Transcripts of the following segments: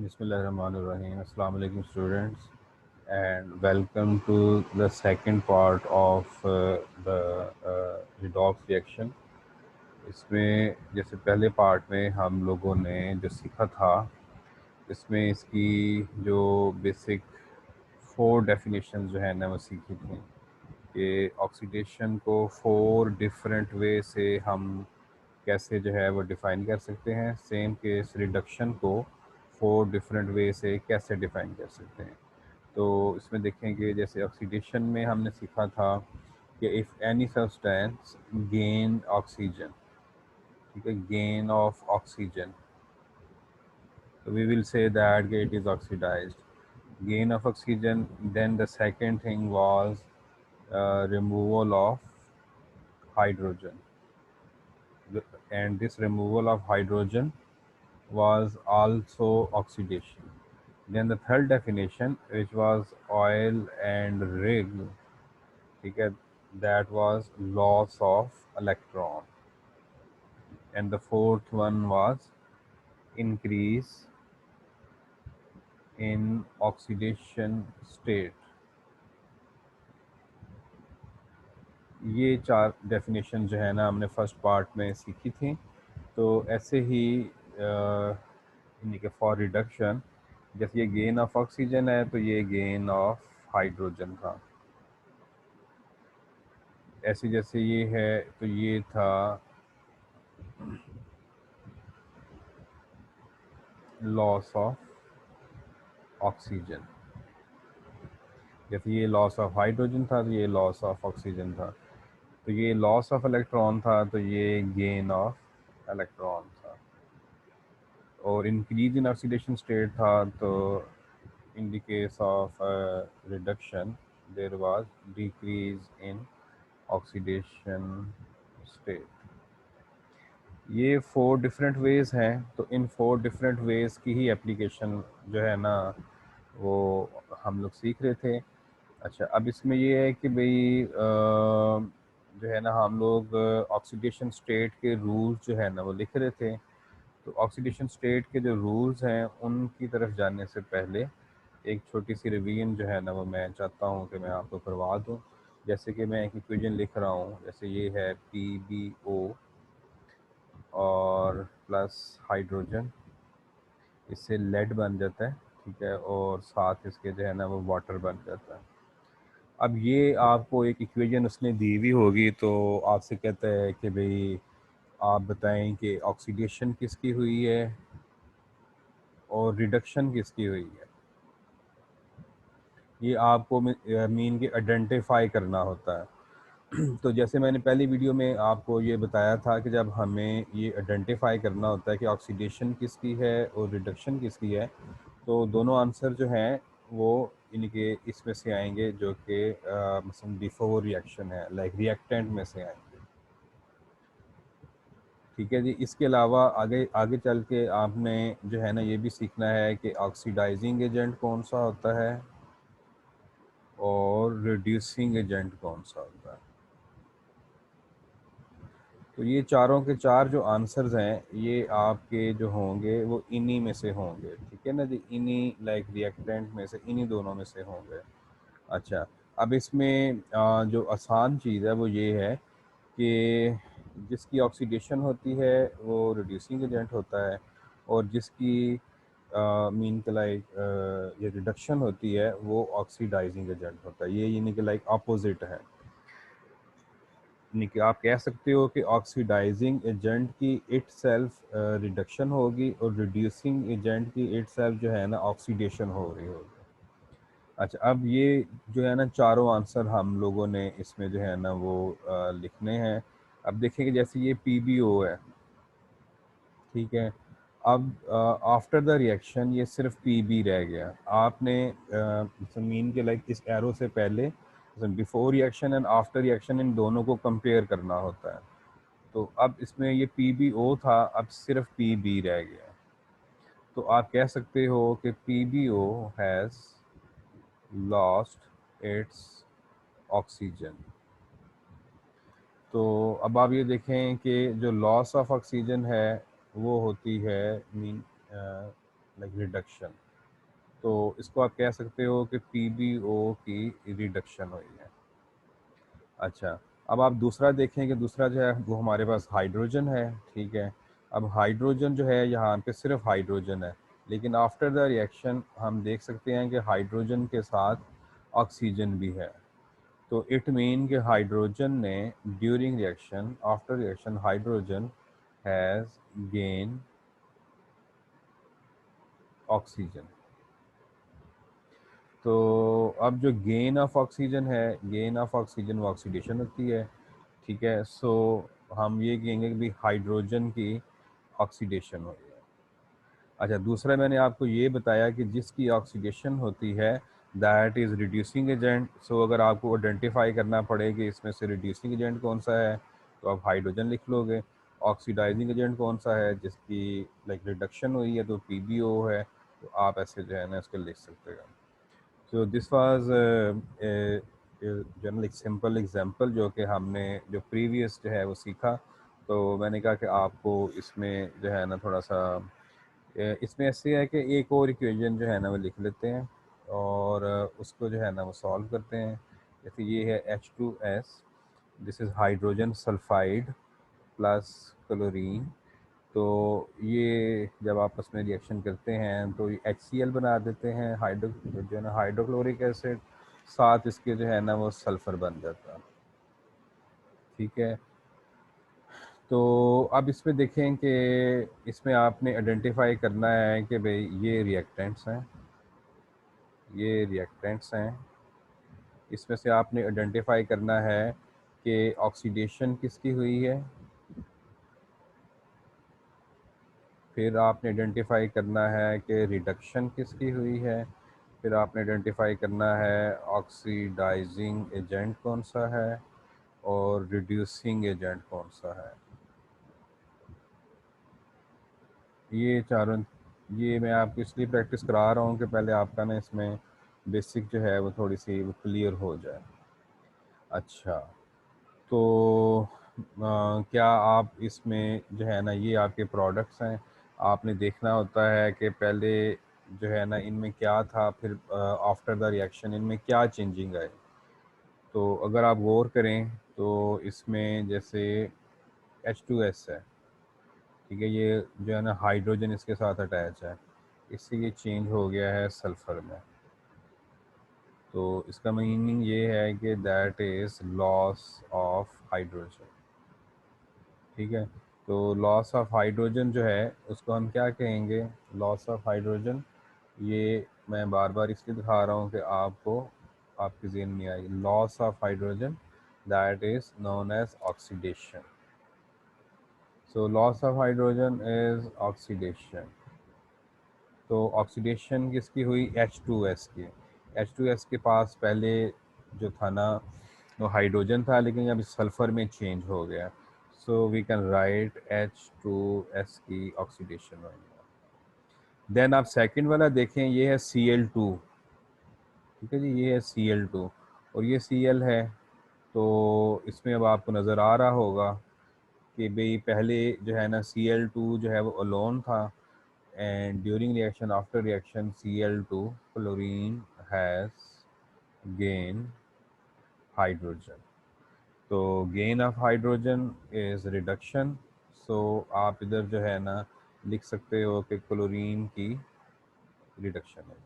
Bismillahirrahmanirrahim. Assalamu alaikum students and welcome to the second part of the redox reaction. इसमें जैसे पहले part में हम लोगों ने जो सीखा था इसमें इसकी जो बेसिक 4 डेफिनेशन जो है ना वो सीखी थी कि ऑक्सीडेशन को 4 डिफरेंट वे से हम कैसे जो है वो डिफ़ाइन कर सकते हैं। सेम केस रिडक्शन को 4 डिफरेंट वे से कैसे डिफ़ाइन कर सकते हैं। तो इसमें देखेंगे जैसे ऑक्सीडेशन में हमने सीखा था कि if any substance gain oxygen, ठीक है, गेन ऑफ ऑक्सीजन, तो we will say that it is oxidised. gain of oxygen, then the second thing was removal of hydrogen, and this removal of hydrogen was also oxidation. Then the third definition, which was oil and rig, okay, that was loss of electron. And the fourth one was increase in oxidation state. ये 4 definition जो है ना हमने first part में सीखी थी। तो ऐसे ही यानी कि फॉर रिडक्शन, जैसे ये गेन ऑफ ऑक्सीजन है तो ये गेन ऑफ हाइड्रोजन था। ऐसे जैसे ये है तो ये था लॉस ऑफ ऑक्सीजन। जैसे ये लॉस ऑफ हाइड्रोजन था तो ये लॉस ऑफ ऑक्सीजन था। तो ये लॉस ऑफ इलेक्ट्रॉन था तो ये गेन ऑफ इलेक्ट्रॉन था। और इंक्रीज इन ऑक्सीडेशन स्टेट था तो in the case of reduction there was decrease in oxidation state. ये 4 डिफरेंट वेज हैं। तो इन 4 डिफरेंट वेज की ही एप्लीकेशन जो है ना वो हम लोग सीख रहे थे। अच्छा, अब इसमें ये है कि भाई जो है ना हम लोग ऑक्सीडेशन स्टेट के रूल्स जो है ना वो लिख रहे थे। तो ऑक्सीडेशन स्टेट के जो रूल्स हैं उनकी तरफ जाने से पहले एक छोटी सी रिवीजन जो है ना वो मैं चाहता हूँ कि मैं आपको करवा दूँ। जैसे कि मैं एक इक्वेशन लिख रहा हूँ, जैसे ये है PbO और प्लस हाइड्रोजन, इससे लेड बन जाता है, ठीक है, और साथ इसके जो है ना वो वाटर बन जाता है। अब ये आपको एक इक्वेशन उसने दी हुई होगी तो आपसे कहता है कि भाई आप बताएं कि ऑक्सीडेशन किसकी हुई है और रिडक्शन किसकी हुई है। ये आपको मीन के आइडेंटिफाई करना होता है। तो जैसे मैंने पहली वीडियो में आपको ये बताया था कि जब हमें ये आइडेंटिफाई करना होता है कि ऑक्सीडेशन किसकी है और रिडक्शन किसकी है, तो दोनों आंसर जो हैं वो इनके इसमें से आएंगे जो कि मसलन बिफोर रिएक्शन है, लाइक रिएक्टेंट में से आएंगे। ठीक है जी। इसके अलावा आगे आगे चल के आपने जो है ना ये भी सीखना है कि ऑक्सीडाइजिंग एजेंट कौन सा होता है और रिड्यूसिंग एजेंट कौन सा होता है। तो ये चारों के चार जो आंसर्स हैं ये आपके जो होंगे वो इन्हीं में से होंगे, ठीक है ना जी, इन्हीं लाइक रिएक्टेंट में से इन्हीं दोनों में से होंगे। अच्छा, अब इसमें जो आसान चीज़ है वो ये है कि जिसकी ऑक्सीडेशन होती है वो रिड्यूसिंग एजेंट होता है और जिसकी मीन के लाइक ये रिडक्शन होती है वो ऑक्सीडाइजिंग एजेंट होता है। ये यानी कि लाइक अपोजिट है। यानी कि आप कह सकते हो कि ऑक्सीडाइजिंग एजेंट की इट सेल्फ रिडक्शन होगी और रिड्यूसिंग एजेंट की इट सेल्फ जो है ना ऑक्सीडेशन हो रही होगी। अच्छा, अब ये जो है ना चारों आंसर हम लोगों ने इसमें जो है ना वो लिखने हैं। अब देखेंगे जैसे ये PbO है, ठीक है। अब आफ्टर द रिएक्शन ये सिर्फ Pb रह गया। आपने मीन के लाइक इस एरो से पहले before reaction and after reaction in दोनों को कंपेयर करना होता है। तो अब इसमें ये PbO था, अब सिर्फ Pb रह गया। तो आप कह सकते हो कि PbO has lost its oxygen. तो अब आप ये देखें कि जो लॉस ऑफ ऑक्सीजन है वो होती है मीन लाइक रिडक्शन। तो इसको आप कह सकते हो कि PbO की रिडक्शन हुई है। अच्छा, अब आप दूसरा देखें कि दूसरा जो है वो हमारे पास हाइड्रोजन है, ठीक है। अब हाइड्रोजन जो है यहाँ पे सिर्फ हाइड्रोजन है, लेकिन आफ्टर द रिएक्शन हम देख सकते हैं कि हाइड्रोजन के साथ ऑक्सीजन भी है। तो इट मीन कि हाइड्रोजन ने during reaction, after reaction, hydrogen has gain oxygen. तो अब जो गेन ऑफ ऑक्सीजन है, गेन ऑफ ऑक्सीजन वो ऑक्सीडेशन होती है, ठीक है। सो हम ये कहेंगे कि भाई हाइड्रोजन की ऑक्सीडेशन हो रही है। अच्छा, दूसरा मैंने आपको ये बताया कि जिसकी ऑक्सीडेशन होती है दैट इज़ रिड्यूसिंग एजेंट। सो अगर आपको आइडेंटिफाई करना पड़े कि इसमें से रिड्यूसिंग एजेंट कौन सा है, तो आप हाइड्रोजन लिख लोगे। ऑक्सीडाइजिंग एजेंट कौन सा है, जिसकी लाइक रिडक्शन हुई है, तो PbO है। तो आप ऐसे जो है ना इसको लिख सकते हो। So this was a general एक सिंपल एग्जांपल जो कि हमने जो प्रीवियस जो है वो सीखा। तो मैंने कहा कि आपको इसमें जो है ना थोड़ा सा इसमें ऐसे है कि एक और इक्वेशन जो है ना वो लिख लेते हैं और उसको जो है ना वो सॉल्व करते हैं। जैसे ये है H2S, this is hydrogen sulphide plus chlorine. तो ये जब आपस में रिएक्शन करते हैं तो ये HCl बना देते हैं, हाइड्रो जो है ना हाइड्रोक्लोरिक एसिड, साथ इसके जो है ना वो सल्फ़र बन जाता है, ठीक है। तो अब इसमें देखें कि इसमें आपने आइडेंटिफाई करना है कि भाई ये रिएक्टेंट्स हैं, ये रिएक्टेंट्स हैं। इसमें से आपने आइडेंटिफाई करना है कि ऑक्सीडेशन किसकी हुई है, फिर आपने आइडेंटिफाई करना है कि रिडक्शन किसकी हुई है, फिर आपने आइडेंटिफाई करना है ऑक्सीडाइजिंग एजेंट कौन सा है और रिड्यूसिंग एजेंट कौन सा है। ये चारों, ये मैं आपको इसलिए प्रैक्टिस करा रहा हूँ कि पहले आपका ना इसमें बेसिक जो है वो थोड़ी सी वो क्लियर हो जाए। अच्छा, तो क्या आप इसमें जो है ना ये आपके प्रोडक्ट्स हैं, आपने देखना होता है कि पहले जो है ना इनमें क्या था, फिर आफ्टर द रिएक्शन इनमें क्या चेंजिंग आए। तो अगर आप गौर करें तो इसमें जैसे H2S है, ठीक है, ये जो है ना हाइड्रोजन इसके साथ अटैच है, इससे ये चेंज हो गया है सल्फ़र में। तो इसका मीनिंग ये है कि that is loss of hydrogen, ठीक है। तो लॉस ऑफ हाइड्रोजन जो है उसको हम क्या कहेंगे, लॉस ऑफ हाइड्रोजन। ये मैं बार बार इसलिए दिखा रहा हूँ कि आपको आपके ज़हन में आएगी। Loss of hydrogen that is known as oxidation. So loss of hydrogen is oxidation. तो ऑक्सीडेशन किसकी हुई, H2S की। H2S के पास पहले जो था ना वो हाइड्रोजन था, लेकिन अब सल्फ़र में चेंज हो गया। So we can write H2S की ऑक्सीडेशन हुई। देन आप सेकंड वाला देखें, ये है Cl2, ठीक है जी, ये है Cl2 और ये Cl है। तो इसमें अब आपको नज़र आ रहा होगा कि भाई पहले जो है ना Cl2 जो है वो अलोन था, and during reaction, after reaction, Cl2 chlorine has gain hydrogen. तो gain of hydrogen is reduction. so आप इधर जो है ना लिख सकते हो कि क्लोरीन की रिडक्शन है।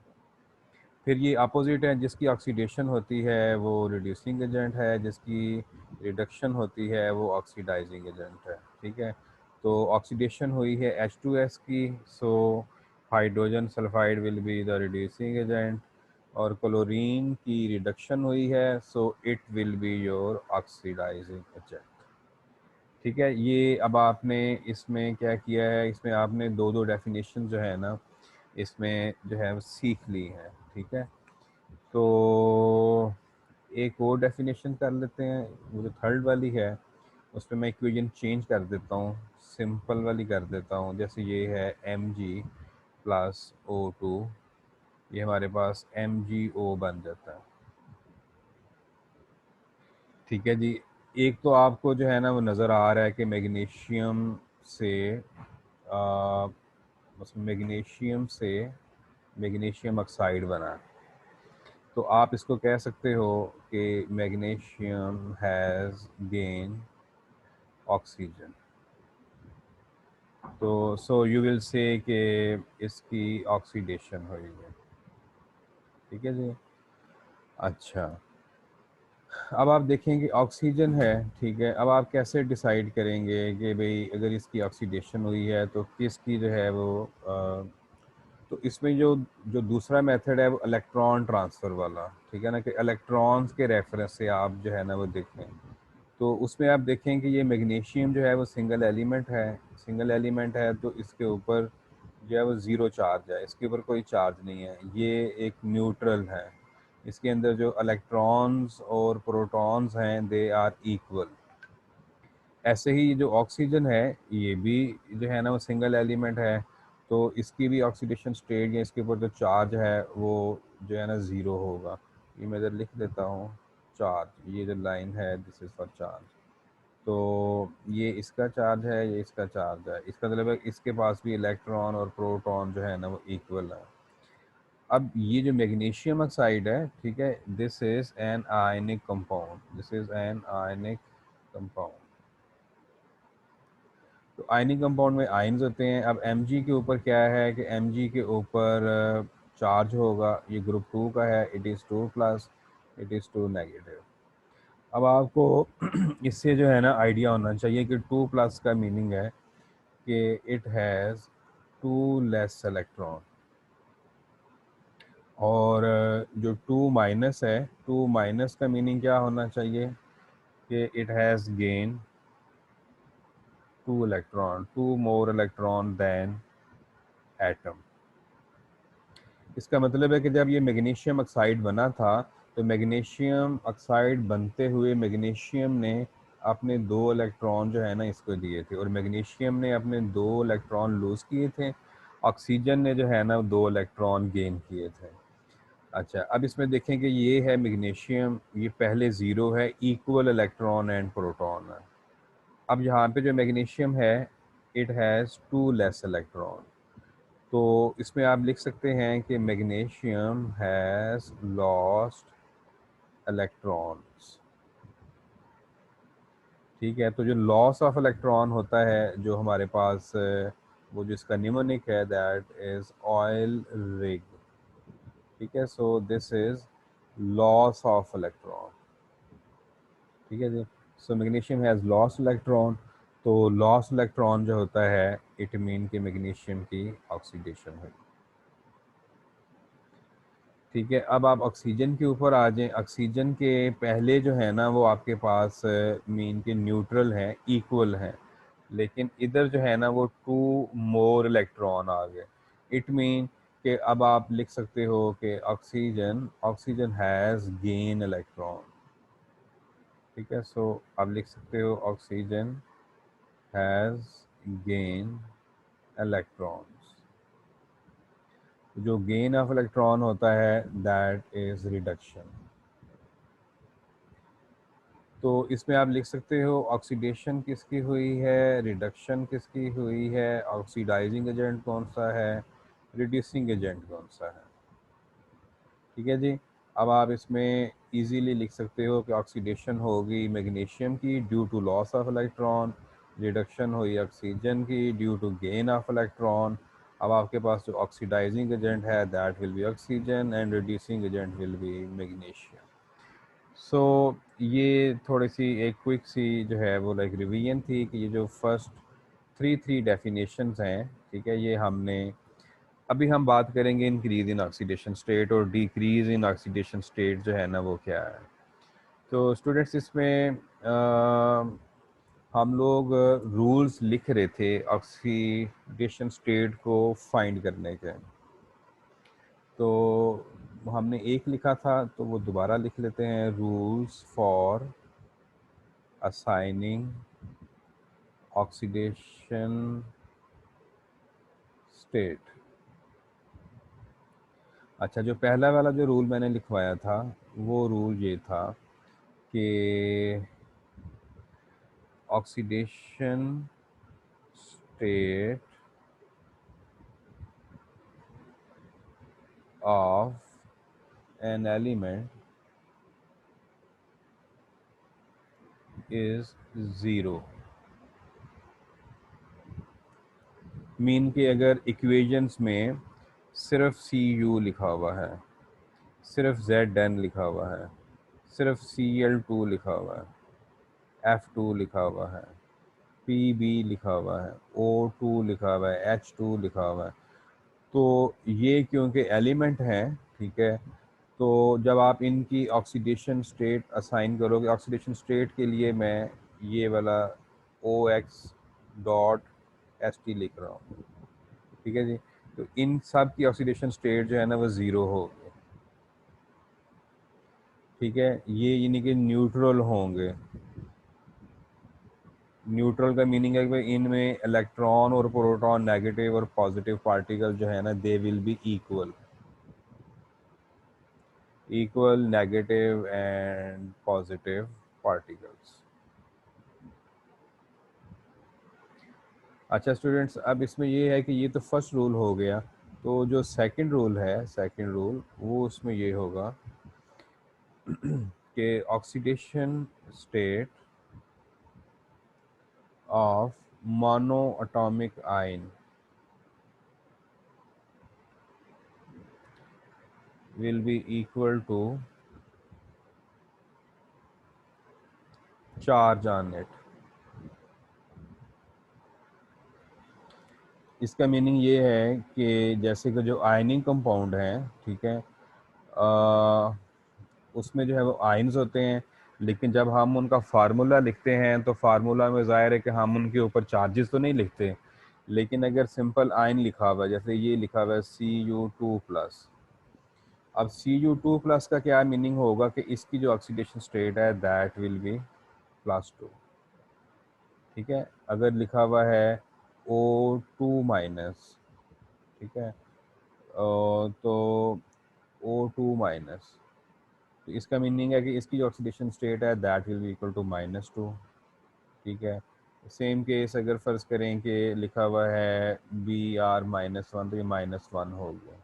फिर ये अपोजिट है, जिसकी ऑक्सीडेशन होती है वो रिड्यूसिंग एजेंट है, जिसकी रिडक्शन होती है वो ऑक्सीडाइजिंग एजेंट है, ठीक है। तो ऑक्सीडेशन हुई है H2S की, so hydrogen sulphide will be the reducing agent, और क्लोरीन की रिडक्शन हुई है, so it will be your oxidising agent, ठीक है। ये अब आपने इसमें क्या किया है, इसमें आपने दो दो डेफिनेशन जो है ना इसमें जो है सीख ली है, ठीक है। तो एक और डेफिनेशन कर लेते हैं, वो जो थर्ड वाली है उसमें मैं इक्वेशन चेंज कर देता हूँ, सिंपल वाली कर देता हूँ। जैसे ये है Mg+O2, ये हमारे पास MgO बन जाता है, ठीक है जी। एक तो आपको जो है ना वो नज़र आ रहा है कि मैग्नीशियम से उसमें मैग्नीशियम से मैग्नीशियम ऑक्साइड बना, तो आप इसको कह सकते हो कि मैग्नीशियम हैज़ गेन ऑक्सीजन। तो सो यू विल से कि इसकी ऑक्सीडेशन हुई है। ठीक है जी। अच्छा, अब आप देखें कि ऑक्सीजन है, ठीक है। अब आप कैसे डिसाइड करेंगे कि भाई अगर इसकी ऑक्सीडेशन हुई है तो किसकी जो है वो तो इसमें जो जो दूसरा मेथड है वो इलेक्ट्रॉन ट्रांसफ़र वाला, ठीक है ना, कि इलेक्ट्रॉन्स के रेफरेंस से आप जो है ना वो देखें। तो उसमें आप देखें कि ये मैग्नीशियम जो है वो सिंगल एलिमेंट है, सिंगल एलिमेंट है, तो इसके ऊपर जो है वो ज़ीरो चार्ज है, इसके ऊपर कोई चार्ज नहीं है, ये एक न्यूट्रल है। इसके अंदर जो इलेक्ट्रॉन्स और प्रोटॉन्स हैं दे आर इक्वल। ऐसे ही जो ऑक्सीजन है ये भी जो है ना वो सिंगल एलिमेंट है, तो इसकी भी ऑक्सीडेशन स्टेट या इसके ऊपर जो चार्ज है वो जो है ना ज़ीरो होगा। ये मैं इधर लिख देता हूँ, चार्ज, ये जो लाइन है दिस इज़ फॉर चार्ज। तो ये इसका चार्ज है, ये इसका चार्ज है, इसका मतलब है इसके पास भी इलेक्ट्रॉन और प्रोटॉन जो है ना वो इक्वल है। अब ये जो मैग्नीशियम ऑक्साइड है, ठीक है, this is an ionic compound, this is an ionic compound. तो आयनिक कंपाउंड में आयन्स होते हैं। अब Mg के ऊपर क्या है कि Mg के ऊपर चार्ज होगा, ये ग्रुप 2 का है, it is 2 plus, it is 2 negative. अब आपको इससे जो है ना आइडिया होना चाहिए कि 2 प्लस का मीनिंग है कि इट हैज़ 2 लेस इलेक्ट्रॉन, और जो 2 माइनस है, 2 माइनस का मीनिंग क्या होना चाहिए कि it has gain 2 electron, 2 more electron than atom. इसका मतलब है कि जब ये मैग्नीशियम ऑक्साइड बना था तो मैग्नीशियम ऑक्साइड बनते हुए मैग्नीशियम ने अपने 2 इलेक्ट्रॉन जो है ना इसको दिए थे, और मैग्नीशियम ने अपने 2 इलेक्ट्रॉन लूज़ किए थे, ऑक्सीजन ने जो है ना 2 इलेक्ट्रॉन गेन किए थे। अच्छा, अब इसमें देखें कि ये है मैग्नीशियम, ये पहले ज़ीरो है, इक्वल इलेक्ट्रॉन एंड प्रोटॉन है। अब यहाँ पे जो मैग्नीशियम है इट हैज़ 2 लेस इलेक्ट्रॉन, तो इसमें आप लिख सकते हैं कि मैग्नीशियम हैज़ लॉस्ट इलेक्ट्रॉन्स। ठीक है, तो जो लॉस ऑफ इलेक्ट्रॉन होता है जो हमारे पास वो जिसका निमोनिक है दैट इज़ ऑयल रिग। ठीक है, सो this is loss of electron. ठीक है जी। सो मैग्नीशियम हैज़ लॉस्ट इलेक्ट्रॉन, तो लॉस्ट इलेक्ट्रॉन जो होता है इट मीन कि मैग्नीशियम की ऑक्सीडेशन हुई। ठीक है, अब आप ऑक्सीजन के ऊपर आ जाएं। ऑक्सीजन के पहले जो है ना वो आपके पास मीन के न्यूट्रल हैं, इक्वल हैं, लेकिन इधर जो है ना वो 2 मोर इलेक्ट्रॉन आ गए। इट मीन कि अब आप लिख सकते हो कि oxygen oxygen has gain electron. ठीक है, सो आप लिख सकते हो ऑक्सीजन हैज़ गेन इलेक्ट्रॉन्स। जो गेन ऑफ इलेक्ट्रॉन होता है दैट इज़ रिडक्शन। तो इसमें आप लिख सकते हो ऑक्सीडेशन किसकी हुई है, रिडक्शन किसकी हुई है, ऑक्सीडाइजिंग एजेंट कौन सा है, रिड्यूसिंग एजेंट कौन सा है। ठीक है जी। अब आप इसमें इजीली लिख सकते हो कि ऑक्सीडेशन होगी मैग्नीशियम की due to loss of electron, reduction हुई ऑक्सीजन की due to gain of electron. अब आपके पास जो ऑक्सीडाइजिंग एजेंट है that will be oxygen and reducing agent will be magnesium. So ये थोड़ी सी एक क्विक सी जो है वो लाइक रिवीजन थी कि ये जो फर्स्ट थ्री डेफिनेशंस हैं, ठीक है, ये हमने अभी हम बात करेंगे इंक्रीज इन ऑक्सीडेशन स्टेट और डिक्रीज इन ऑक्सीडेशन स्टेट जो है ना वो क्या है। तो स्टूडेंट्स इसमें हम लोग रूल्स लिख रहे थे ऑक्सीडेशन स्टेट को फाइंड करने के, तो हमने एक लिखा था तो वो दोबारा लिख लेते हैं, rules for assigning oxidation state। अच्छा, जो पहला वाला जो रूल मैंने लिखवाया था वो रूल ये था कि oxidation state of an element is 0। Mean कि अगर इक्वेशंस में सिर्फ सी यू लिखा हुआ है, सिर्फ जेड एन लिखा हुआ है, सिर्फ सी एल टू लिखा हुआ है, एफ टू लिखा हुआ है, पी बी लिखा हुआ है, ओ टू लिखा हुआ है, एच टू लिखा हुआ है, तो ये क्योंकि एलिमेंट हैं, ठीक है, तो जब आप इनकी ऑक्सीडेशन स्टेट असाइन करोगे, ऑक्सीडेशन स्टेट के लिए मैं ये वाला ओ एक्स डॉट एस टी लिख रहा हूँ, ठीक है जी। तो इन सब की ऑक्सीडेशन स्टेट जो है ना वो ज़ीरो होगी, ठीक है। ये यानी कि न्यूट्रल होंगे। न्यूट्रल का मीनिंग है कि इनमें इलेक्ट्रॉन और प्रोटॉन, नेगेटिव और पॉजिटिव पार्टिकल जो है ना, they will be equal, equal negative and positive particles. अच्छा स्टूडेंट्स, अब इसमें ये है कि ये तो फर्स्ट रूल हो गया, तो जो सेकंड रूल है, सेकंड रूल वो उसमें ये होगा कि oxidation state of monoatomic ion will be equal to charge on it। इसका मीनिंग ये है कि जैसे कि जो आयनिंग कंपाउंड हैं, ठीक है, उसमें जो है वो आयन्स होते हैं, लेकिन जब हम उनका फार्मूला लिखते हैं तो फार्मूला में ज़ाहिर है कि हम उनके ऊपर चार्जेस तो नहीं लिखते, लेकिन अगर सिंपल आयन लिखा हुआ है, जैसे ये लिखा हुआ है Cu2+, अब Cu2+ का क्या मीनिंग होगा कि इसकी जो ऑक्सीडेशन स्टेट है दैट विल बी +2, ठीक है। अगर लिखा हुआ है O2-, ठीक है, तो O2-, तो इसका मीनिंग है कि इसकी जो ऑक्सीडेशन स्टेट है that will be equal to -2, ठीक है। सेम केस अगर फ़र्ज़ करें कि लिखा हुआ है Br-1, तो ये -1 हो गया,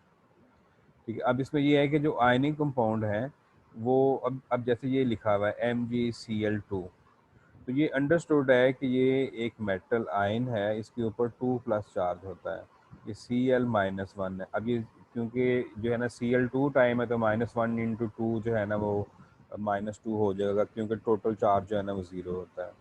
ठीक है। अब इसमें ये है कि जो आयनिक कंपाउंड है वो अब जैसे ये लिखा हुआ है MgCl2, तो ये अंडरस्टूड है कि ये एक मेटल आयन है, इसके ऊपर 2+ चार्ज होता है, ये Cl-1 है। अब ये क्योंकि जो है ना Cl2 टाइम है, तो -1 × 2 जो है ना वो -2 हो जाएगा, क्योंकि टोटल चार्ज जो है ना वो 0 होता है।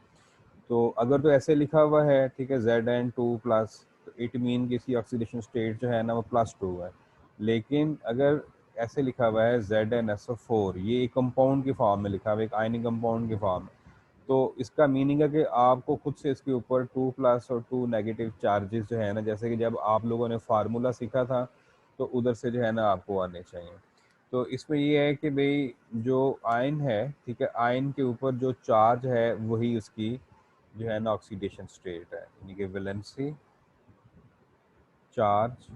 तो अगर तो ऐसे लिखा हुआ है, ठीक है, Zn2+, तो इट मीन कि इसकी ऑक्सीडेशन स्टेट जो है ना वो +2 है। लेकिन अगर ऐसे लिखा हुआ है ZnSO4, ये एक कंपाउंड की फॉर्म में लिखा हुआ है, एक आयनिक कंपाउंड की फॉर्म में, तो इसका मीनिंग है कि आपको खुद से इसके ऊपर 2+ और 2 नेगेटिव चार्जेस जो है ना, जैसे कि जब आप लोगों ने फार्मूला सीखा था, तो उधर से जो है ना आपको आने चाहिए। तो इसमें ये है कि भाई जो आयन है, ठीक है, आयन के ऊपर जो चार्ज है वही उसकी जो है ना ऑक्सीडेशन स्टेट है, यानी कि valency charge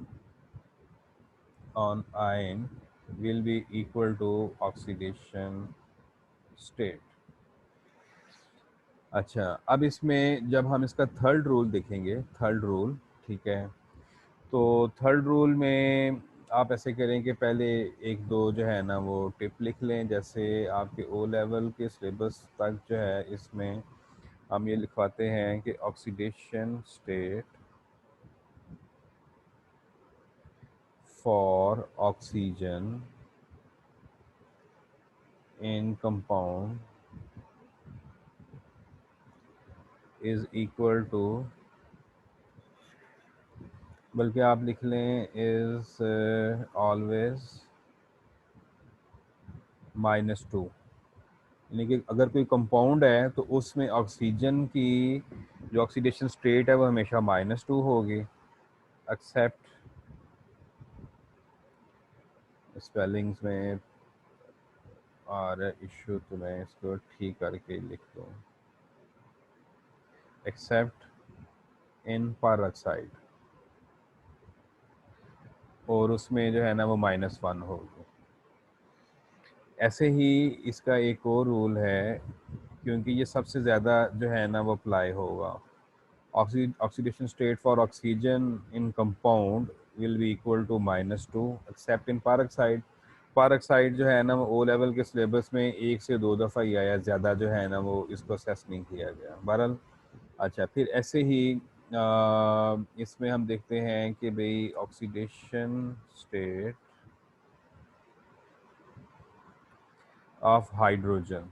on ion will be equal to oxidation state. अच्छा, अब इसमें जब हम इसका थर्ड रूल देखेंगे, थर्ड रूल, ठीक है, तो थर्ड रूल में आप ऐसे करें कि पहले एक दो जो है ना वो टिप लिख लें, जैसे आपके ओ लेवल के सिलेबस तक जो है इसमें हम ये लिखवाते हैं कि oxidation state for oxygen in compound is equal to, बल्कि आप लिख लें इज ऑलवेज -2, यानी कि अगर कोई कंपाउंड है तो उसमें ऑक्सीजन की जो ऑक्सीडेशन स्टेट है वो हमेशा -2 होगी, एक्सेप्ट, स्पेलिंग्स में और इशू तो मैं इसको ठीक करके लिख दूँ, एक्सेप्ट इन पर और उसमें जो है ना वो -1 होगी। ऐसे ही इसका एक और रूल है, क्योंकि ये सबसे ज़्यादा जो है ना वो अप्लाई होगा, oxidation state for oxygen in compound will be equal to -2 except in peroxide. Peroxide जो है ना वो ओ लेवल के सिलेबस में एक से दो दफ़ा ही आया, ज़्यादा जो है ना वो इसको असेस नहीं किया गया बहरहाल। अच्छा, फिर ऐसे ही इसमें हम देखते हैं कि भाई oxidation state of hydrogen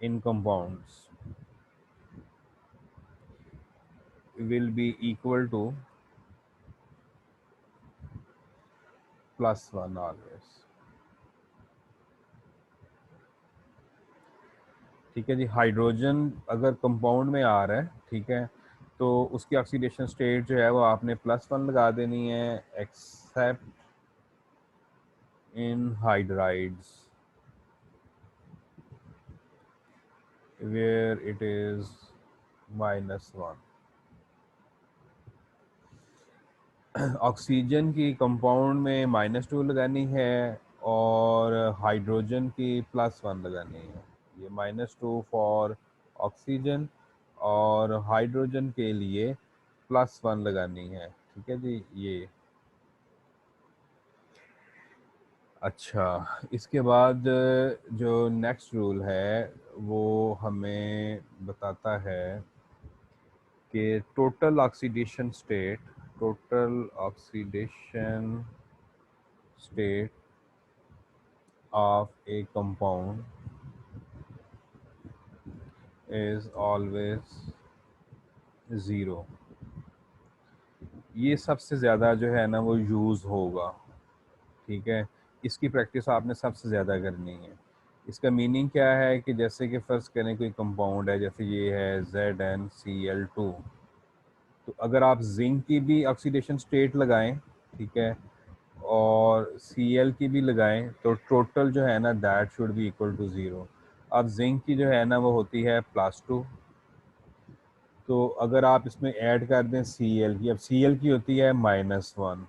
in compounds will be equal to +1 always. ठीक है जी, हाइड्रोजन अगर कंपाउंड में आ रहा है, ठीक है, तो उसकी ऑक्सीडेशन स्टेट जो है वो आपने +1 लगा देनी है, except in hydrides where it is -1। Oxygen की कंपाउंड में -2 लगानी है और हाइड्रोजन की +1 लगानी है। ये -2 फॉर ऑक्सीजन और हाइड्रोजन के लिए +1 लगानी है। ठीक है जी, ये अच्छा। इसके बाद जो नेक्स्ट रूल है वो हमें बताता है कि total oxidation state of a compound is always 0। ये सबसे ज़्यादा जो है ना वो यूज़ होगा। ठीक है, इसकी प्रैक्टिस आपने सबसे ज़्यादा करनी है। इसका मीनिंग क्या है कि जैसे कि फ़र्ज़ करें कोई कंपाउंड है, जैसे ये है ZnCl2, तो अगर आप जिंक की भी ऑक्सीडेशन स्टेट लगाएं, ठीक है, और Cl की भी लगाएं, तो टोटल जो है ना that should be equal to 0। अब जिंक की जो है ना वो होती है +2, तो अगर आप इसमें ऐड कर दें Cl की, अब Cl की होती है -1,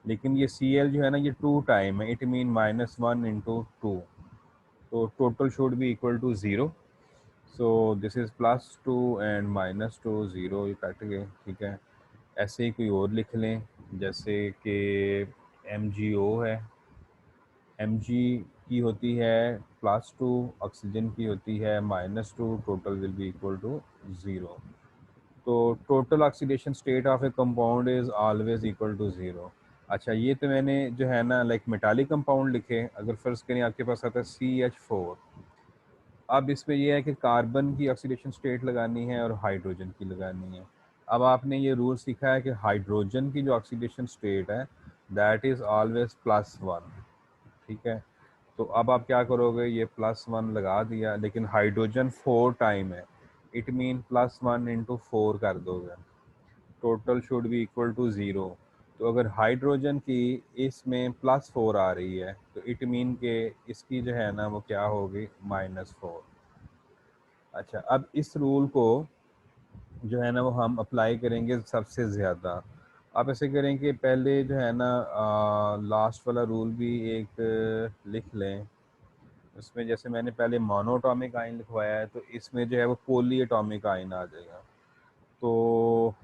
लेकिन ये Cl जो है ना ये 2 टाइम है, इट मीन -1 इंटू 2, तो total should be equal to 0। So this is +2 and -2, 0 ये कट गए। ठीक है, ऐसे ही कोई और लिख लें, जैसे कि MgO है, Mg की होती है +2, ऑक्सीजन की होती है -2, total will be equal to 0। तो total oxidation state of a compound is always equal to 0। अच्छा, ये तो मैंने जो है ना लाइक मेटालिक कंपाउंड लिखे। अगर फर्ज करें आपके पास आता है CH4, अब इसमें यह है कि कार्बन की ऑक्सीडेशन स्टेट लगानी है और हाइड्रोजन की लगानी है। अब आपने ये रूल सीखा है कि हाइड्रोजन की जो ऑक्सीडेशन स्टेट है दैट इज़ ऑलवेज +1। ठीक है, तो अब आप क्या करोगे, ये +1 लगा दिया, लेकिन हाइड्रोजन 4 टाइम है, इट मीन +1 इंटू 4 कर दोगे, total should be equal to 0। तो अगर हाइड्रोजन की इसमें +4 आ रही है तो इट मीन के इसकी जो है ना वो क्या होगी, -4। अच्छा, अब इस रूल को जो है ना वो हम अप्लाई करेंगे सबसे ज़्यादा। आप ऐसे करें कि पहले जो है ना लास्ट वाला रूल भी एक लिख लें। उसमें जैसे मैंने पहले मोनोटॉमिक आयन लिखवाया है, तो इसमें जो है वो पॉली एटॉमिक आयन आ जाएगा। तो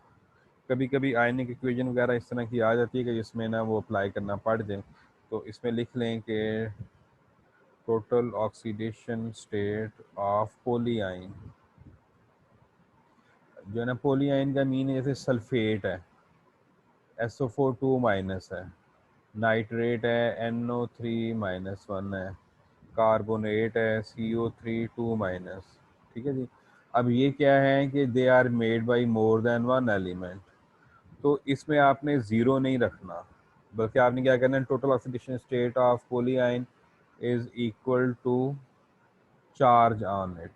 कभी कभी आयनिक इक्वेशन वगैरह इस तरह की आ जाती है कि जिसमें ना वो अप्लाई करना पड़ जाए, तो इसमें लिख लें कि total oxidation state of poly ion. जो है ना पोली आयन का मीन है जैसे सल्फेट है, SO4 2- है, नाइट्रेट है NO3-1 है, कार्बोनेट है CO3 2-। ठीक है जी। अब ये क्या है कि they are made by more than one element, तो इसमें आपने ज़ीरो नहीं रखना, बल्कि आपने क्या करना है, total oxidation state of poly ion is equal to charge on it.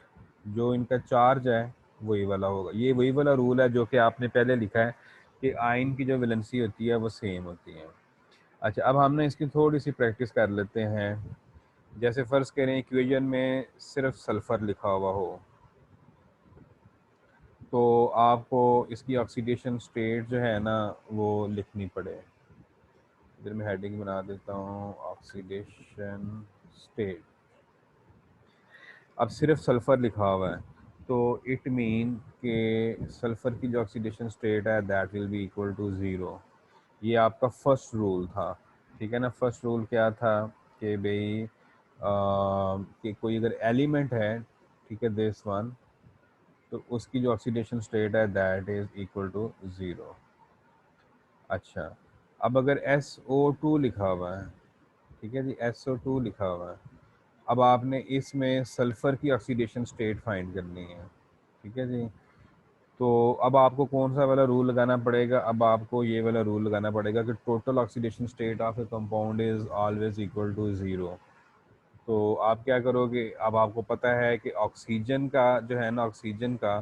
जो इनका चार्ज है वही वाला होगा। ये वही वाला रूल है जो कि आपने पहले लिखा है कि आयन की जो वैलेंसी होती है वो सेम होती है। अच्छा, अब हमने इसकी थोड़ी सी प्रैक्टिस कर लेते हैं। जैसे फ़र्ज़ करें इक्वेशन में सिर्फ सल्फ़र लिखा हुआ हो, तो आपको इसकी ऑक्सीडेशन स्टेट जो है ना वो लिखनी पड़े। इधर मैं हेडिंग बना देता हूँ, ऑक्सीडेशन स्टेट। अब सिर्फ सल्फ़र लिखा हुआ है, तो इट मीन के सल्फ़र की जो ऑक्सीडेशन स्टेट है that will be equal to 0। ये आपका फर्स्ट रूल था, ठीक है ना। फर्स्ट रूल क्या था कि भाई कि कोई अगर एलिमेंट है, ठीक है, दिस वन, तो उसकी जो ऑक्सीडेशन स्टेट है that is equal to zero. अच्छा, अब अगर SO2 लिखा हुआ है, ठीक है जी, SO2 लिखा हुआ है, अब आपने इसमें सल्फ़र की ऑक्सीडेशन स्टेट फाइंड करनी है, ठीक है जी। तो अब आपको कौन सा वाला रूल लगाना पड़ेगा? अब आपको ये वाला रूल लगाना पड़ेगा कि total oxidation state of a compound is always equal to zero. तो आप क्या करोगे? अब आपको पता है कि ऑक्सीजन का जो है ना, ऑक्सीजन का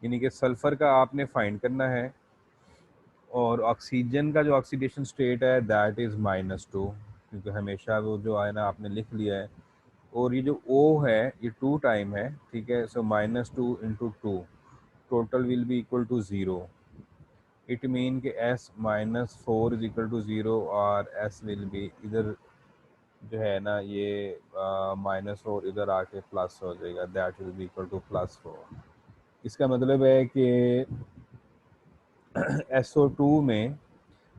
यानी कि सल्फ़र का आपने फाइंड करना है, और ऑक्सीजन का जो ऑक्सीडेशन स्टेट है दैट इज़ -2, क्योंकि हमेशा वो जो है ना आपने लिख लिया है। और ये जो O है ये 2 टाइम है, ठीक है। So -2 into 2 total will be equal to zero. It mean कि S-4 is equal to zero, और S विल बी इधर जो है ना ये -4 इधर आके प्लस हो जाएगा, that will be equal to +4। इसका मतलब है कि SO2 में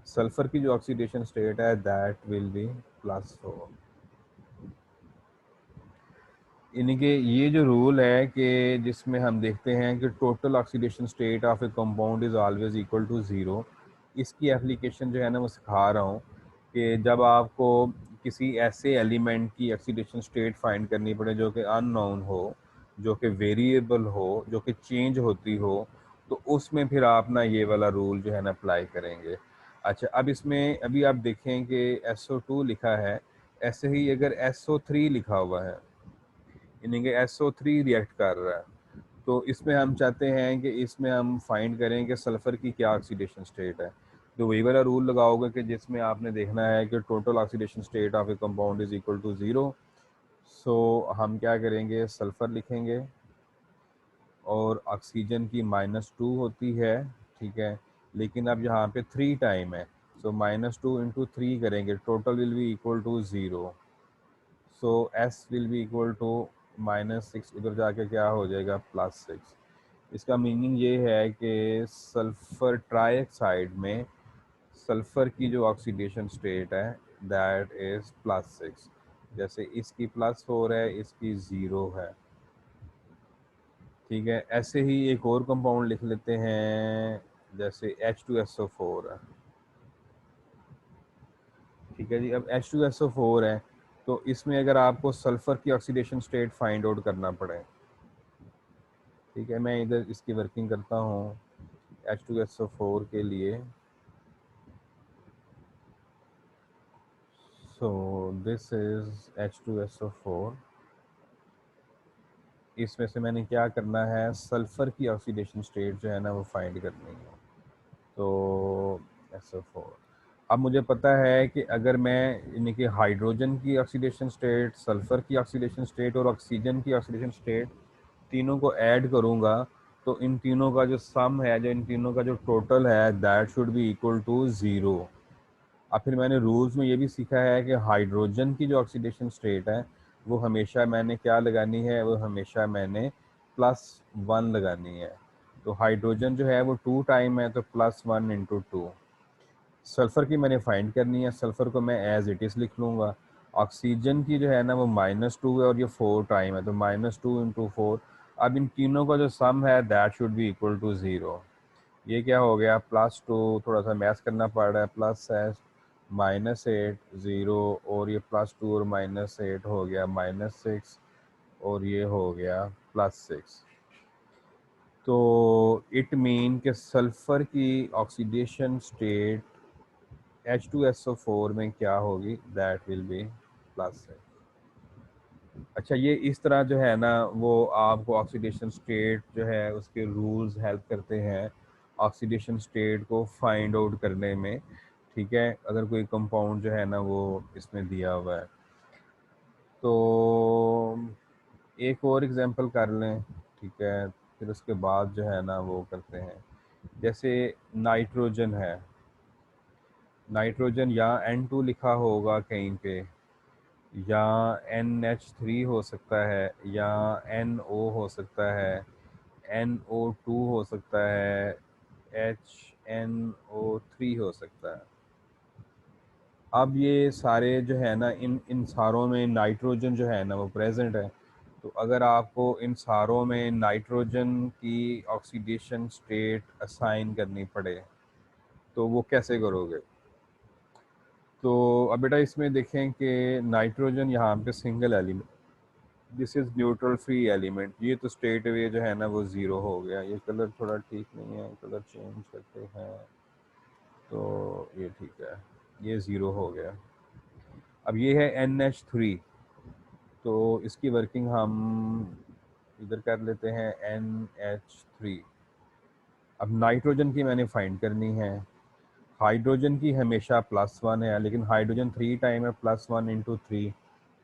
सल्फर की जो ऑक्सीडेशन स्टेट है दैट विल बी +4। यानी कि ये जो रूल है कि जिसमें हम देखते हैं कि total oxidation state of a compound is always equal to zero, इसकी एप्लीकेशन जो है ना वो सिखा रहा हूँ कि जब आपको किसी ऐसे एलिमेंट की ऑक्सीडेशन स्टेट फाइंड करनी पड़े जो कि अननोन हो, जो कि वेरिएबल हो, जो कि चेंज होती हो, तो उसमें फिर आप ना ये वाला रूल जो है ना अप्लाई करेंगे। अच्छा, अब इसमें अभी आप देखें कि SO2 लिखा है, ऐसे ही अगर SO3 लिखा हुआ है, यानी कि SO3 रिएक्ट कर रहा है, तो इसमें हम चाहते हैं कि इसमें हम फाइंड करें कि सल्फ़र की क्या ऑक्सीडेशन स्टेट है। तो वही वाला रूल लगाओगे कि जिसमें आपने देखना है कि total oxidation state of a compound is equal to zero. So हम क्या करेंगे, सल्फ़र लिखेंगे, और ऑक्सीजन की -2 होती है, ठीक है, लेकिन अब यहाँ पे 3 टाइम है, सो -2 इंटू 3 करेंगे, total will be equal to zero. So S will be equal to -6, उधर जाके क्या हो जाएगा, +6। इसका मीनिंग ये है कि सल्फ़र ट्राइऑक्साइड में सल्फ़र की जो ऑक्सीडेशन स्टेट है दैट इज़ +6। जैसे इसकी +4 है, इसकी 0 है, ठीक है। ऐसे ही एक और कंपाउंड लिख लेते हैं, जैसे H2SO4 है, ठीक है जी। अब H2SO4 है, तो इसमें अगर आपको सल्फ़र की ऑक्सीडेशन स्टेट फाइंड आउट करना पड़े, ठीक है, मैं इधर इसकी वर्किंग करता हूँ H2SO4 के लिए। सो दिस इज़ H2SO4। इसमें से मैंने क्या करना है, सल्फ़र की ऑक्सीडेशन स्टेट जो है ना वो फाइंड करनी है। तो SO4, अब मुझे पता है कि अगर मैं यानी कि हाइड्रोजन की ऑक्सीडेशन स्टेट, सल्फ़र की ऑक्सीडेशन स्टेट और ऑक्सीजन की ऑक्सीडेशन स्टेट तीनों को ऐड करूँगा, तो इन तीनों का जो सम है, जो इन तीनों का जो टोटल है that should be equal to zero. अब फिर मैंने रूल्स में ये भी सीखा है कि हाइड्रोजन की जो ऑक्सीडेशन स्टेट है वो हमेशा मैंने क्या लगानी है, वो हमेशा मैंने +1 लगानी है। तो हाइड्रोजन जो है वो 2 टाइम है, तो +1 इंटू 2। सल्फ़र की मैंने फाइंड करनी है, सल्फ़र को मैं एज इट इज़ लिख लूँगा। ऑक्सीजन की जो है ना वो -2 है और ये 4 टाइम है, तो -2 इंटू 4। अब इन तीनों का जो सम है that should be equal to zero. ये क्या हो गया, +2, थोड़ा सा मैथ करना पड़ रहा है, प्लस है -8 ज़ीरो, और ये +2 और -8 हो गया -6, और ये हो गया +6। तो इट मीन कि सल्फ़र की ऑक्सीडेशन स्टेट H2SO4 में क्या होगी, दैट विल बी +6। अच्छा, ये इस तरह जो है ना वो आपको ऑक्सीडेशन स्टेट जो है उसके रूल्स हेल्प करते हैं ऑक्सीडेशन स्टेट को फाइंड आउट करने में, ठीक है, अगर कोई कंपाउंड जो है ना वो इसमें दिया हुआ है। तो एक और एग्जांपल कर लें, ठीक है, फिर उसके बाद जो है ना वो करते हैं। जैसे नाइट्रोजन है, नाइट्रोजन या N2 लिखा होगा कहीं पे, या NH3 हो सकता है, या NO हो सकता है, NO2 हो सकता है, HNO3 हो सकता है। अब ये सारे जो है ना, इन सारों में नाइट्रोजन जो है ना वो प्रेजेंट है। तो अगर आपको इन सारों में नाइट्रोजन की ऑक्सीडेशन स्टेट असाइन करनी पड़े तो वो कैसे करोगे? तो अब बेटा इसमें देखें कि नाइट्रोजन यहाँ पे single element, this is neutral free element, ये तो स्टेट वे जो है ना वो ज़ीरो हो गया। ये कलर थोड़ा ठीक नहीं है, कलर चेंज करते हैं तो ये ठीक है, ये ज़ीरो हो गया। अब ये है NH3, तो इसकी वर्किंग हम इधर कर लेते हैं NH3। अब नाइट्रोजन की मैंने फाइंड करनी है। हाइड्रोजन की हमेशा +1 है, लेकिन हाइड्रोजन 3 टाइम है, +1 × 3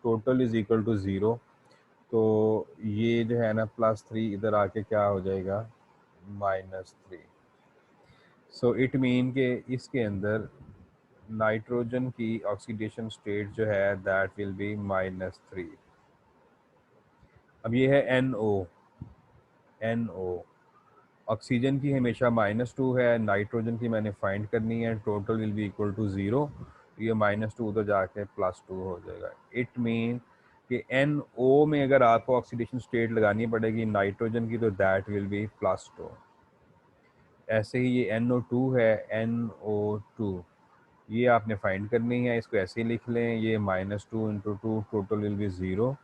टोटल इज इक्वल टू 0। तो ये जो है ना +3 इधर आके क्या हो जाएगा, -3। सो इट मीन के इसके अंदर नाइट्रोजन की ऑक्सीडेशन स्टेट जो है दैट विल बी -3। अब ये है NO। ऑक्सीजन की हमेशा -2 है, नाइट्रोजन की मैंने फाइंड करनी है, total will be equal to 0। ये -2 उधर जाके +2 हो जाएगा। इट मीन कि NO में अगर आपको ऑक्सीडेशन स्टेट लगानी पड़ेगी नाइट्रोजन की तो दैट विल बी +2। ऐसे ही ये NO2 है, NO2 ये आपने फाइंड करनी है, इसको ऐसे ही लिख लें, ये -2 × 2 टोटल विल बी 0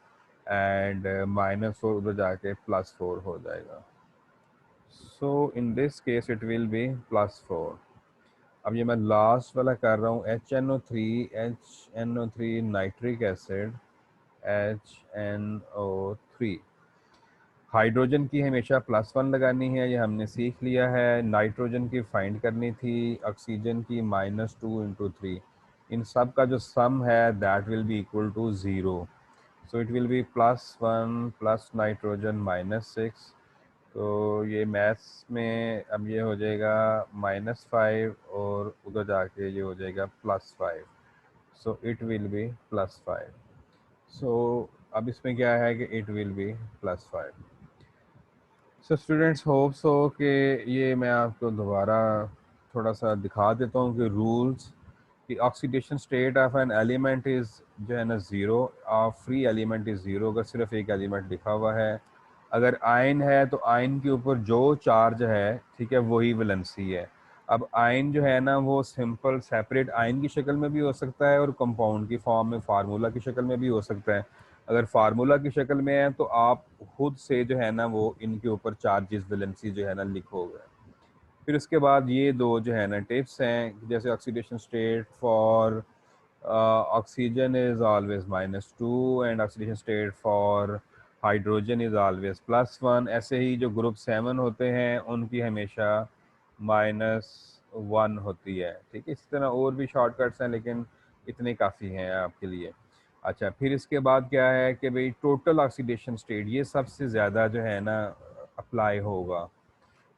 एंड -4 उधर जाके +4 हो जाएगा। So in this case it will be +4। अब ये मैं लास्ट वाला कर रहा हूँ, HNO3 nitric acid HNO3। Hydrogen की हमेशा +1 लगानी है, ये हमने सीख लिया है। नाइट्रोजन की फाइंड करनी थी, ऑक्सीजन की -2 × 3। इन सब का जो सम है that will be equal to 0। So it will be +1 plus nitrogen -6। तो ये मैथ्स में अब ये हो जाएगा -5 और उधर जाके ये हो जाएगा +5। सो इट विल बी +5। सो अब इसमें क्या है कि it will B +5। So students hope so कि ये मैं आपको दोबारा थोड़ा सा दिखा देता हूँ कि रूल्स कि oxidation state of an element is जो है ना zero, of free element is zero अगर सिर्फ एक एलिमेंट लिखा हुआ है। अगर आयन है तो आयन के ऊपर जो चार्ज है, ठीक है, वही वैलेंसी है। अब आयन जो है ना वो सिंपल सेपरेट आयन की शक्ल में भी हो सकता है और कंपाउंड की फॉर्म में फार्मूला की शक्ल में भी हो सकता है। अगर फार्मूला की शक्ल में है तो आप खुद से जो है ना वो इनके ऊपर चार्जेस वैलेंसी जो है ना लिखोगे। फिर उसके बाद ये दो जो है ना टिप्स हैं, जैसे oxidation state for oxygen is always -2 and oxidation state for hydrogen is always +1। ऐसे ही जो ग्रुप 7 होते हैं उनकी हमेशा -1 होती है। ठीक है, इसी तरह और भी शॉर्टकट्स हैं लेकिन इतने काफ़ी हैं आपके लिए। अच्छा, फिर इसके बाद क्या है कि भाई टोटल ऑक्सीडेशन स्टेट ये सबसे ज़्यादा जो है ना अप्लाई होगा।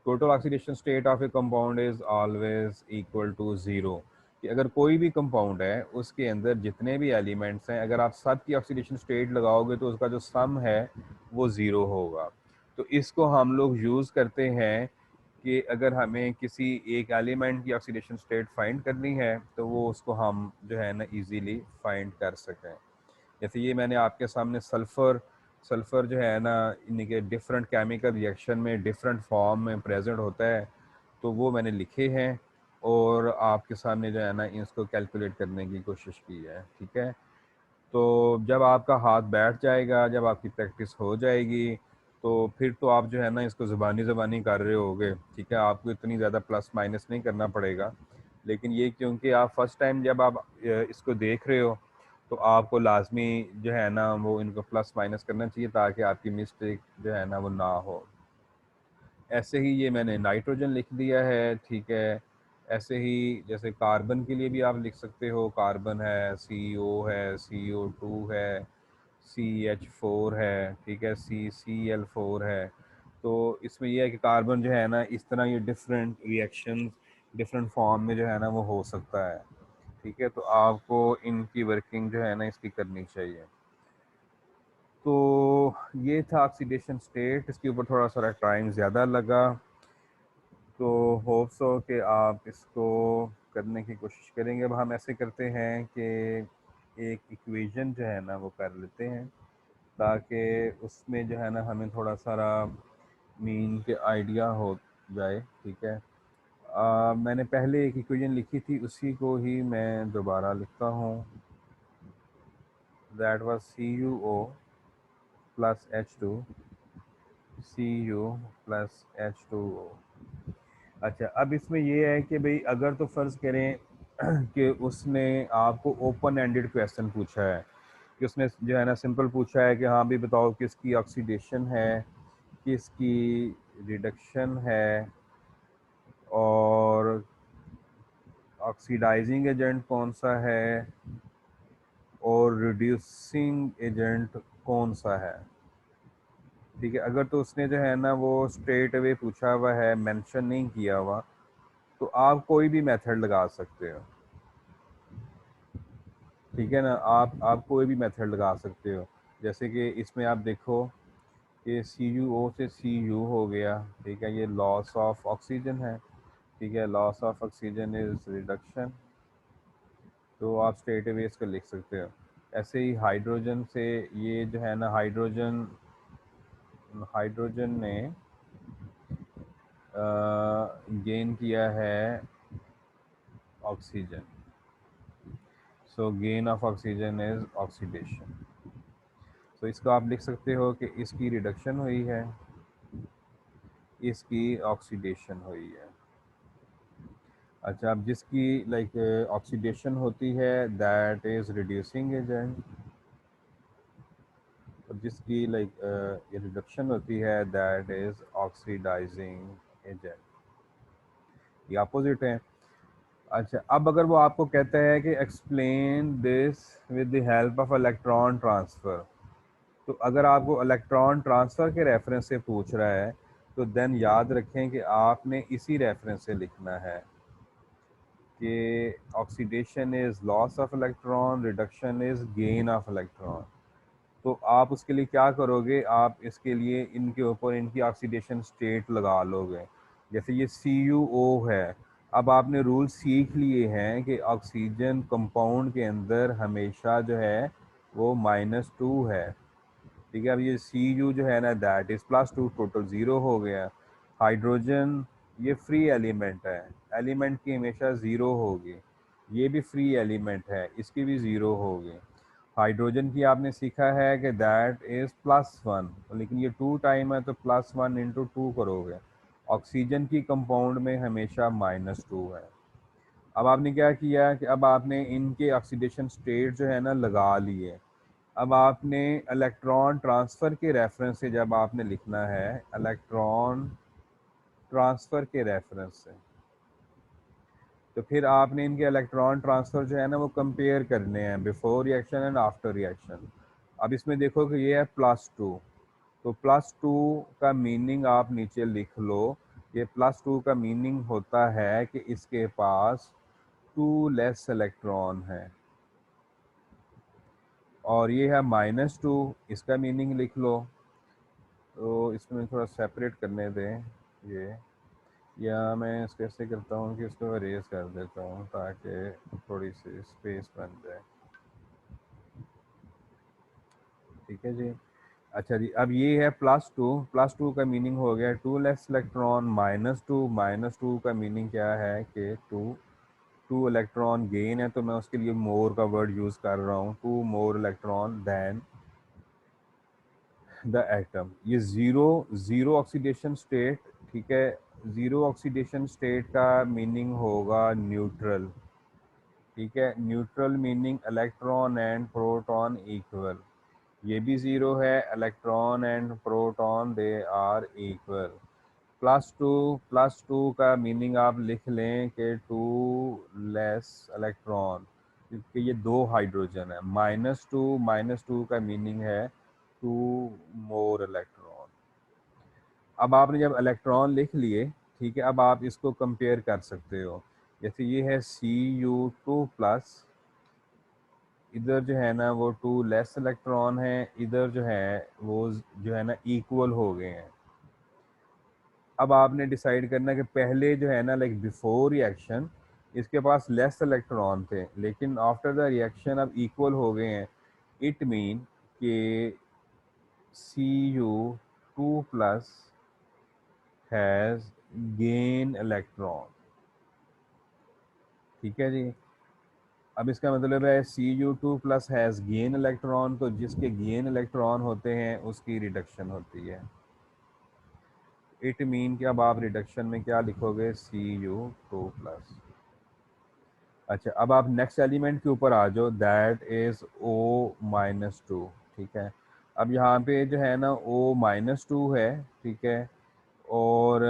Total oxidation state of a compound is always equal to 0। कि अगर कोई भी कंपाउंड है उसके अंदर जितने भी एलिमेंट्स हैं अगर आप सब की ऑक्सीडेशन स्टेट लगाओगे तो उसका जो सम है वो 0 होगा। तो इसको हम लोग यूज़ करते हैं कि अगर हमें किसी एक एलिमेंट की ऑक्सीडेशन स्टेट फाइंड करनी है तो वो उसको हम जो है ना इजीली फाइंड कर सकें। जैसे ये मैंने आपके सामने सल्फ़र सल्फ़र जो है ना इनके डिफरेंट केमिकल रिएक्शन में डिफरेंट फॉर्म में प्रेजेंट होता है, तो वो मैंने लिखे हैं और आपके सामने जो है ना इसको कैलकुलेट करने की कोशिश की है। ठीक है, तो जब आपका हाथ बैठ जाएगा, जब आपकी प्रैक्टिस हो जाएगी तो फिर तो आप जो है ना इसको ज़बानी ज़बानी कर रहे होगे। ठीक है, आपको इतनी ज़्यादा प्लस माइनस नहीं करना पड़ेगा, लेकिन ये क्योंकि आप फर्स्ट टाइम जब आप इसको देख रहे हो तो आपको लाजमी जो है ना वो इनको प्लस माइनस करना चाहिए ताकि आपकी मिस्टेक जो है ना वो ना हो। ऐसे ही ये मैंने नाइट्रोजन लिख दिया है। ठीक है, ऐसे ही जैसे कार्बन के लिए भी आप लिख सकते हो, कार्बन है, CO है, CO2 है, CH4 है, ठीक है, CCl4 है। तो इसमें यह है कि कार्बन जो है ना इस तरह ये डिफरेंट रिएक्शन डिफरेंट फॉर्म में जो है ना वो हो सकता है। ठीक है, तो आपको इनकी वर्किंग जो है ना इसकी करनी चाहिए। तो ये था ऑक्सीडेशन स्टेट, इसके ऊपर थोड़ा सा टाइम ज़्यादा लगा, तो होप सो कि आप इसको करने की कोशिश करेंगे। अब हम ऐसे करते हैं कि एक इक्वेशन जो है ना वो कर लेते हैं, ताकि उसमें जो है ना हमें थोड़ा सारा मीन के आइडिया हो जाए। ठीक है, मैंने पहले एक इक्वेशन लिखी थी, उसी को ही मैं दोबारा लिखता हूँ। That was CuO plus H2, Cu plus H2O। अच्छा, अब इसमें ये है कि भाई अगर तो फ़र्ज़ करें कि उसने आपको ओपन एंडेड क्वेश्चन पूछा है, कि उसने जो है ना सिंपल पूछा है कि हाँ भी बताओ किसकी ऑक्सीडेशन है, किसकी रिडक्शन है, और ऑक्सीडाइजिंग एजेंट कौन सा है, और रिड्यूसिंग एजेंट कौन सा है। ठीक है, अगर तो उसने जो है ना वो स्ट्रेट अवे पूछा हुआ है, मेंशन नहीं किया हुआ, तो आप कोई भी मेथड लगा सकते हो। ठीक है ना, आप कोई भी मेथड लगा सकते हो। जैसे कि इसमें आप देखो कि CuO से Cu हो गया। ठीक है, ये लॉस ऑफ ऑक्सीजन है। ठीक है, loss of oxygen is reduction, तो आप स्ट्रेट अवे इसको लिख सकते हो। ऐसे ही हाइड्रोजन से, ये जो है ना हाइड्रोजन हाइड्रोजन ने गेन किया है oxygen, so gain of oxygen is oxidation. तो इसको आप लिख सकते हो कि इसकी रिडक्शन हुई है, इसकी ऑक्सीडेशन हुई है। अच्छा, अब जिसकी लाइक ऑक्सीडेशन होती है दैट इज़ रिड्यूसिंग एजेंट, और जिसकी लाइक रिडक्शन होती है दैट इज़ ऑक्सीडाइजिंग एजेंट। ये अपोजिट है। अच्छा, अब अगर वो आपको कहता है कि explain this with the help of electron transfer, तो अगर आपको इलेक्ट्रॉन ट्रांसफ़र के रेफरेंस से पूछ रहा है, तो देन याद रखें कि आपने इसी रेफरेंस से लिखना है कि oxidation is loss of electron, reduction is gain of electron. तो आप उसके लिए क्या करोगे, आप इसके लिए इनके ऊपर इनकी ऑक्सीडेशन स्टेट लगा लोगे। जैसे ये CuO है, अब आपने रूल सीख लिए हैं कि ऑक्सीजन कंपाउंड के अंदर हमेशा जो है वो -2 है। ठीक है, अब ये Cu जो है ना दैट इज़ +2, टोटल 0 हो गया। हाइड्रोजन ये फ्री एलिमेंट है, एलिमेंट की हमेशा 0 होगी। ये भी फ्री एलिमेंट है, इसकी भी 0 होगी। हाइड्रोजन की आपने सीखा है कि दैट इज़ +1, लेकिन ये 2 टाइम है तो +1 इंटू 2 करोगे। ऑक्सीजन की कंपाउंड में हमेशा -2 है। अब आपने क्या किया कि अब आपने इनके ऑक्सीडेशन स्टेट जो है ना लगा लिए। अब आपने इलेक्ट्रॉन ट्रांसफ़र के रेफरेंस से जब आपने लिखना है, इलेक्ट्रॉन ट्रांसफ़र के रेफरेंस से, तो फिर आपने इनके इलेक्ट्रॉन ट्रांसफ़र जो है ना वो कंपेयर करने हैं, before reaction and after reaction. अब इसमें देखो कि ये है +2, तो +2 का मीनिंग आप नीचे लिख लो। ये +2 का मीनिंग होता है कि इसके पास 2 लेस इलेक्ट्रॉन है, और ये है -2, इसका मीनिंग लिख लो। तो इसमें थोड़ा सेपरेट करने दें ये, या मैं इसको ऐसे करता हूँ कि इसको रेज कर देता हूँ ताकि थोड़ी सी स्पेस बन जाए। ठीक है जी। अच्छा जी, अब ये है +2 का मीनिंग हो गया 2 लेस इलेक्ट्रॉन। -2 का मीनिंग क्या है कि 2 इलेक्ट्रॉन गेन है, तो मैं उसके लिए मोर का वर्ड यूज़ कर रहा हूँ, 2 more electron than the atom. ये ज़ीरो ऑक्सीडेशन स्टेट। ठीक है, ज़ीरो ऑक्सीडेशन स्टेट का मीनिंग होगा न्यूट्रल। ठीक है, neutral meaning electron and proton equal. ये भी 0 है, electron and proton they are equal. +2 का मीनिंग आप लिख लें कि 2 लेस इलेक्ट्रॉन, क्योंकि ये 2 हाइड्रोजन है। -2 का मीनिंग है 2 मोर इलेक्ट्रॉन। अब आपने जब इलेक्ट्रॉन लिख लिए, ठीक है, अब आप इसको कंपेयर कर सकते हो। जैसे ये है Cu2+, इधर जो है ना वो 2 लेस इलेक्ट्रॉन है, इधर जो है वो जो है ना इक्वल हो गए हैं। अब आपने डिसाइड करना कि पहले जो है ना लाइक बिफोर रिएक्शन, इसके पास लेस इलेक्ट्रॉन थे, लेकिन आफ्टर द रिएक्शन अब इक्वल हो गए हैं। इट मीन कि Cu2+ हैज़ गेन इलेक्ट्रॉन। ठीक है जी। अब इसका मतलब है Cu2+ हैज़ गेन इलेक्ट्रॉन, तो जिसके गेन इलेक्ट्रॉन होते हैं उसकी रिडक्शन होती है। इट मीन कि अब आप रिडक्शन में क्या लिखोगे, Cu2+। अच्छा, अब आप नेक्स्ट एलिमेंट के ऊपर आ जाओ, दैट इज O-2। ठीक है, अब यहाँ पे जो है ना O-2 है। ठीक है, और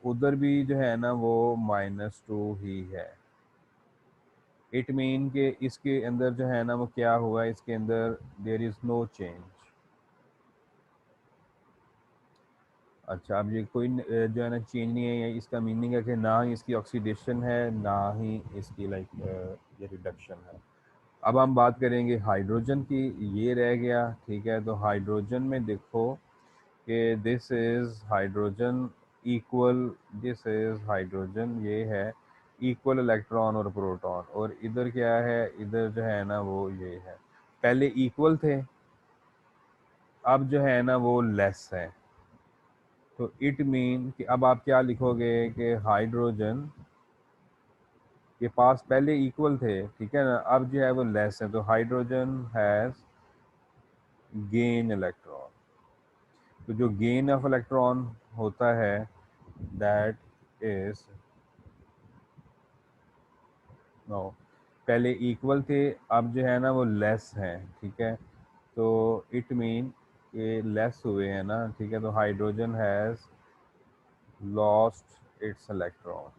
उधर भी जो है ना वो -2 ही है। इट मीन के इसके अंदर जो है ना वो क्या हुआ, इसके अंदर देयर इज नो चेंज। अच्छा, अब ये कोई जो है ना चेंज नहीं है, इसका मीनिंग है कि ना ही इसकी ऑक्सीडेशन है, ना ही इसकी ये रिडक्शन है। अब हम बात करेंगे हाइड्रोजन की, ये रह गया। ठीक है, तो हाइड्रोजन में देखो कि this is hydrogen equal, this is hydrogen, ये है इक्वल इलेक्ट्रॉन और प्रोटॉन, और इधर क्या है, इधर जो है ना वो ये है, पहले इक्वल थे, अब जो है ना वो लेस है। तो इट मीन कि अब आप क्या लिखोगे कि हाइड्रोजन के पास पहले इक्वल थे, ठीक है ना, अब जो है वो लेस है, तो हाइड्रोजन हैज़ गेन इलेक्ट्रॉन। तो जो गेन ऑफ इलेक्ट्रॉन होता है दैट इज नो, पहले इक्वल थे, अब जो है ना वो लेस हैं। ठीक है, तो इट मीन ये लेस हुए हैं ना। ठीक है, तो hydrogen has lost its electron.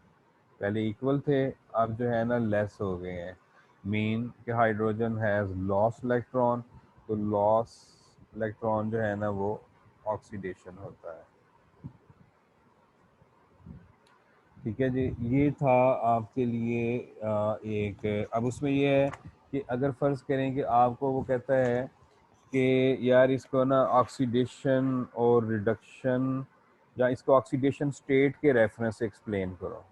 पहले इक्वल थे, अब जो है ना लेस हो गए हैं, मीन कि हाइड्रोजन हैज़ लॉस्ट इलेक्ट्रॉन। तो लॉस इलेक्ट्रॉन जो है ना वो ऑक्सीडेशन होता है। ठीक है जी, ये था आपके लिए एक। अब उसमें ये है कि अगर फ़र्ज़ करें कि आपको वो कहता है कि यार इसको ना ऑक्सीडेशन और रिडक्शन, या इसको ऑक्सीडेशन स्टेट के रेफरेंस से एक्सप्लेन करो,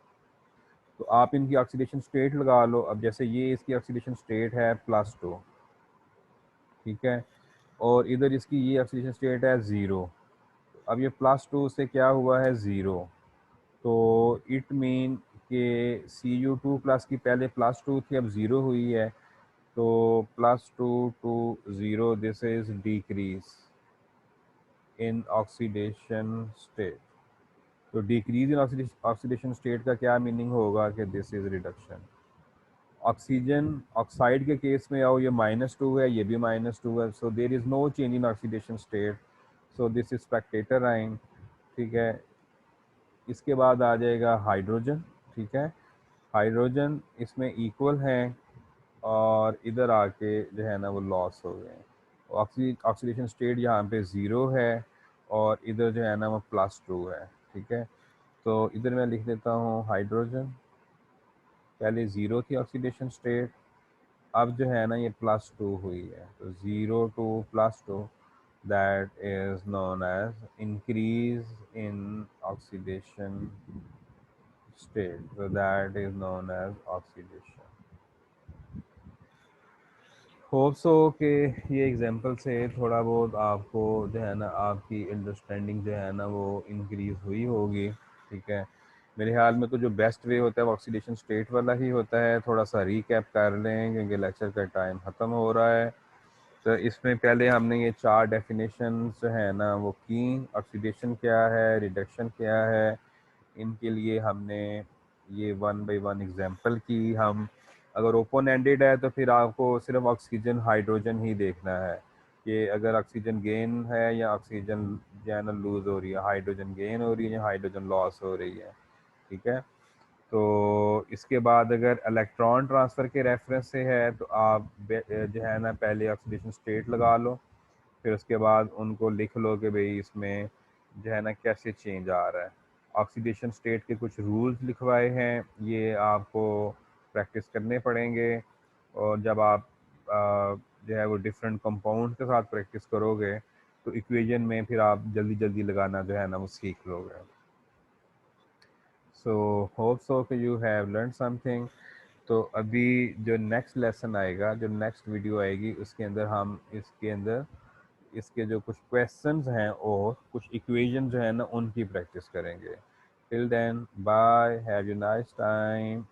तो आप इनकी ऑक्सीडेशन स्टेट लगा लो। अब जैसे ये इसकी ऑक्सीडेशन स्टेट है +2। ठीक है, और इधर इसकी ये ऑक्सीडेशन स्टेट है 0। अब ये +2 से क्या हुआ है, 0। तो इट मीन के Cu2+ की पहले +2 थी, अब 0 हुई है, तो +2 to 0, this is decrease in oxidation state. तो डिक्रीज इन ऑक्सीडेशन स्टेट का क्या मीनिंग होगा कि this is reduction. Oxygen oxide के केस में आओ, ये -2 है, ये भी -2 है, so there is no change in oxidation state, so this is spectator ion. ठीक है, इसके बाद आ जाएगा हाइड्रोजन। ठीक है, हाइड्रोजन इसमें इक्वल हैं, और इधर आके जो है ना वो लॉस हो गए हैं। ऑक्सीडेशन स्टेट यहाँ पे 0 है, और इधर जो है ना वो +2 है। ठीक है, तो इधर मैं लिख देता हूँ हाइड्रोजन, पहले 0 थी ऑक्सीडेशन स्टेट, अब जो है ना ये +2 हुई है, तो 0 to +2, that is known as increase in oxidation state, so that is known as oxidation. Hope so कि ये एग्जांपल से थोड़ा बहुत आपको जो है ना आपकी अंडरस्टैंडिंग जो है ना वो इंक्रीज हुई होगी। ठीक है, मेरे ख्याल में तो जो बेस्ट वे होता है वो ऑक्सीडेशन स्टेट वाला ही होता है। थोड़ा सा रिकैप कर लें क्योंकि लेक्चर का टाइम ख़त्म हो रहा है। तो इसमें पहले हमने ये 4 डेफिनेशन जो है ना वो की, ऑक्सीडेशन क्या है, रिडक्शन क्या है, इनके लिए हमने ये 1 बाय 1 एग्जांपल की। हम अगर ओपन एंडेड है तो फिर आपको सिर्फ ऑक्सीजन हाइड्रोजन ही देखना है कि अगर ऑक्सीजन गेन है या ऑक्सीजन जो है ना लूज़ हो रही है, हाइड्रोजन गेन हो रही है या हाइड्रोजन लॉस हो रही है। ठीक है, तो इसके बाद अगर इलेक्ट्रॉन ट्रांसफ़र के रेफरेंस से है तो आप जो है ना पहले ऑक्सीडेशन स्टेट लगा लो, फिर उसके बाद उनको लिख लो कि भाई इसमें जो है ना कैसे चेंज आ रहा है। ऑक्सीडेशन स्टेट के कुछ रूल्स लिखवाए हैं, ये आपको प्रैक्टिस करने पड़ेंगे, और जब आप जो है वो डिफरेंट कंपाउंड के साथ प्रैक्टिस करोगे तो इक्वेशन में फिर आप जल्दी जल्दी लगाना जो है ना वो सीख लोगे। सो होप सो कि यू हैव लर्न समथिंग। तो अभी जो नेक्स्ट लेसन आएगा, जो नेक्स्ट वीडियो आएगी, उसके अंदर हम इसके अंदर इसके जो कुछ क्वेश्चंस हैं और कुछ इक्वेशन जो है ना उनकी प्रैक्टिस करेंगे। Till then bye, have you nice time.